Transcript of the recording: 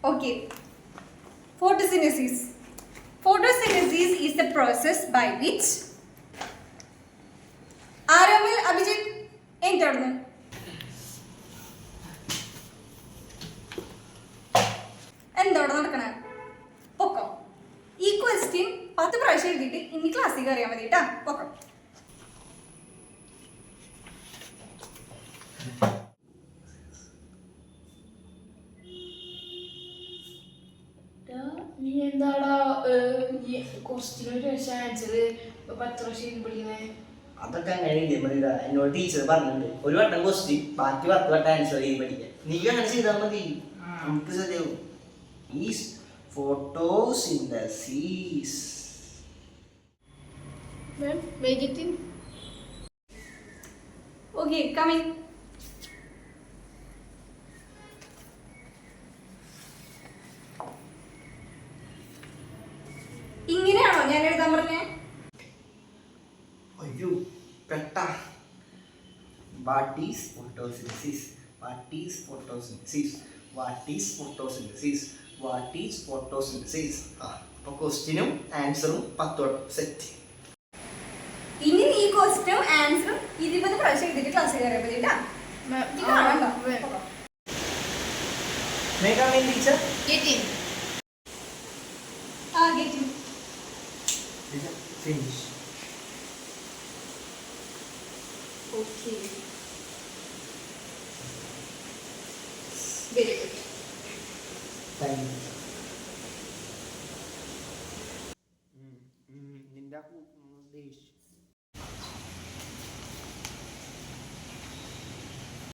Okay. Photosynthesis. Photosynthesis is the process by which ആരോമൽ അഭിജിത്ത് എന്താണ് എന്തോടെ നടക്കണേ പൊക്കം. ഈ ക്വസ്റ്റ്യൻ 10 പ്രാവശ്യം എഴുതിയിട്ട് ഇനി ക്ലാസ്സിൽ കയറിയാൽ മതി കേട്ടാ. പൊക്കം. നീ എന്താടാ ക്വസ്റ്റ്യനൊരു ആൻസർ 10 പ്രാവശ്യം പഠിക്കുന്നേ? അതൊക്കെ അങ്ങനെ മതിടാ. എന്നോട് ടീച്ചർ പറഞ്ഞിട്ടുണ്ട്, ഒരു വട്ടം ക്വസ്റ്റ്യൻ ബാക്കി 10 വട്ടം ആൻസർ ചെയ്ത് പഠിക്കാൻ. നീ അങ്ങനെ ചെയ്താൽ മതി, നമുക്ക് ശരിയാവും. Is photosynthesis. Okay, coming. ഇങ്ങനെയാണോ ഞാൻ എഴുതാൻ പറഞ്ഞേ? അയ്യോ പെട്ട. What is photosynthesis? What is photosynthesis? What is photosynthesis? What is photosynthesis? അപ്പോൾ ക്വസ്റ്റ്യനും ആൻസറും 10 വട്ടം സെറ്റ്. ഇനി ഈ ക്വസ്റ്റ്യനും ആൻസറും 20 പ്രാവശ്യം എഴുതിയിട്ട് ക്ലാസ്സിൽ കയറിയാൽ മതി കേട്ടാ. May I come in, teacher? Get in. Get in. Teacher, finish. Okay. Very good. Thank you.